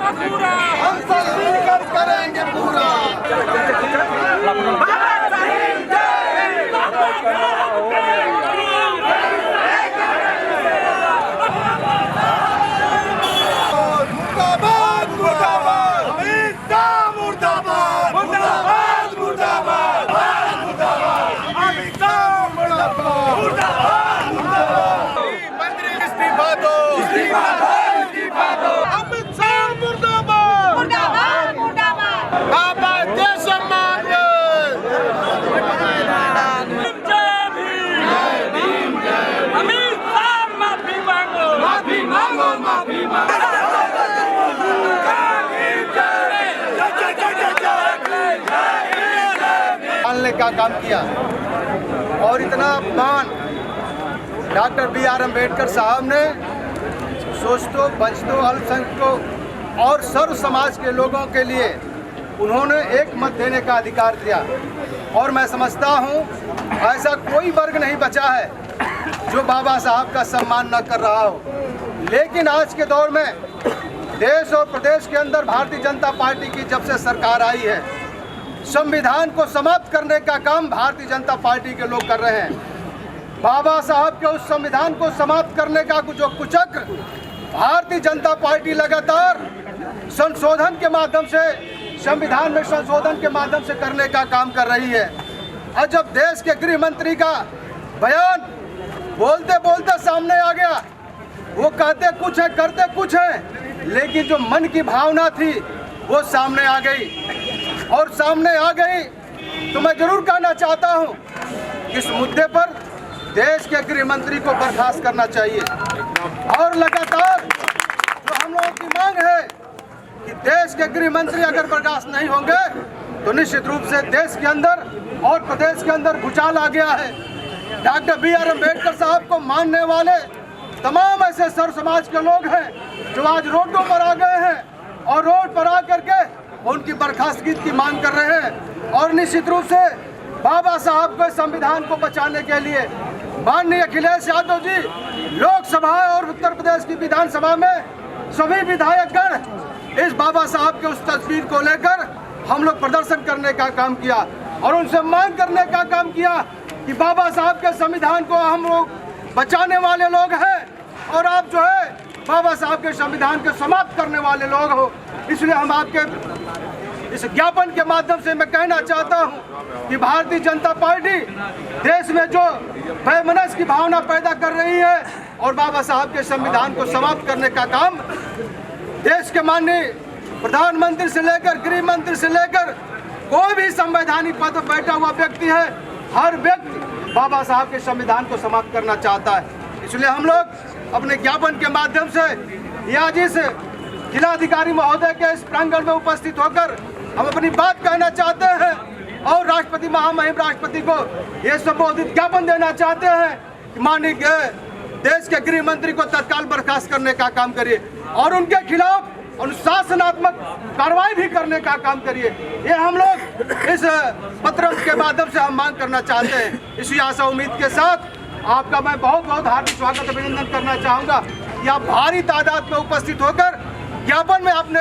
हम सब मिलकर करेंगे पूरा। मुर्दाबाद मुर्दाबाद अमित शाह मुर्दाबाद मुर्दाबाद मुर्दाबाद अमित शाह मुर्दाबाद मुर्दाबाद मुर्दाबाद मंत्री इस्तीफा दो इस्तीफा दो इस्तीफा दो अमित शाह मुर्दाबाद मुर्दाबाद मुर्दाबाद बाबा जय सम्मान अमित शाह माफी मांगो माफी मांगो माफी मांगो पालने का काम किया और इतना अपमान डॉक्टर बी.आर. अम्बेडकर साहब ने शोषितों, वंचितों, अल्पसंख्यकों और सर्व समाज के लोगों के लिए उन्होंने एक मत देने का अधिकार दिया। और मैं समझता हूँ ऐसा कोई वर्ग नहीं बचा है जो बाबा साहब का सम्मान न कर रहा हो। लेकिन आज के दौर में देश और प्रदेश के अंदर भारतीय जनता पार्टी की जब से सरकार आई है, संविधान को समाप्त करने का काम भारतीय जनता पार्टी के लोग कर रहे हैं। बाबा साहब के उस संविधान को समाप्त करने का जो कुचक्र भारतीय जनता पार्टी लगातार संशोधन के माध्यम से, संविधान में संशोधन के माध्यम से करने का काम कर रही है। और जब देश के गृह मंत्री का बयान बोलते बोलते सामने आ गया, वो कहते कुछ है करते कुछ है, लेकिन जो मन की भावना थी वो सामने आ गई। और सामने आ गई तो मैं जरूर कहना चाहता हूं कि इस मुद्दे पर देश के गृह मंत्री को बर्खास्त करना चाहिए। और लगातार जो हम लोगों की मांग है कि देश के गृह मंत्री अगर बर्खास्त नहीं होंगे तो निश्चित रूप से देश के अंदर और प्रदेश के अंदर भूचाल आ गया है। Doctor B R. अम्बेडकर साहब को मानने वाले तमाम ऐसे सर्व समाज के लोग हैं जो आज रोडों पर आ गए हैं और रोड पर आ करके उनकी बर्खास्तगी की मांग कर रहे हैं। और निश्चित रूप से बाबा साहब के संविधान को बचाने के लिए माननीय अखिलेश यादव जी लोकसभा और उत्तर प्रदेश की विधानसभा में सभी विधायकगण इस बाबा साहब के उस तस्वीर को लेकर हम लोग प्रदर्शन करने का काम किया और उनसे मांग करने का काम किया कि बाबा साहब के संविधान को हम लोग बचाने वाले लोग हैं और आप जो है बाबा साहब के संविधान को समाप्त करने वाले लोग हो। इसलिए हम आपके इस ज्ञापन के माध्यम से मैं कहना चाहता हूं कि भारतीय जनता पार्टी देश में जो वैमनस्य की भावना पैदा कर रही है और बाबा साहब के संविधान को समाप्त करने का काम देश के माननीय प्रधानमंत्री से लेकर गृह मंत्री से लेकर कोई भी संवैधानिक पद पर बैठा हुआ व्यक्ति है, हर व्यक्ति बाबा साहब के संविधान को समाप्त करना चाहता है। इसलिए हम लोग अपने ज्ञापन के माध्यम से या जिस जिलाधिकारी महोदय के इस प्रांगण में उपस्थित होकर हम अपनी बात कहना चाहते हैं और राष्ट्रपति महामहिम राष्ट्रपति को ये संबोधित ज्ञापन देना चाहते हैं कि माननीय देश के गृह मंत्री को तत्काल बर्खास्त करने का काम करिए और उनके खिलाफ अनुशासनात्मक कार्रवाई भी करने का काम करिए। ये हम लोग इस पत्र के माध्यम से हम मांग करना चाहते हैं। इसी आशा उम्मीद के साथ आपका मैं बहुत बहुत हार्दिक स्वागत अभिनंदन करना चाहूँगा कि आप भारी तादाद में उपस्थित होकर ज्ञापन में आपने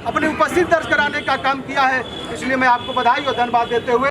अपनी उपस्थिति दर्ज कराने का काम किया है। इसलिए मैं आपको बधाई और धन्यवाद देते हुए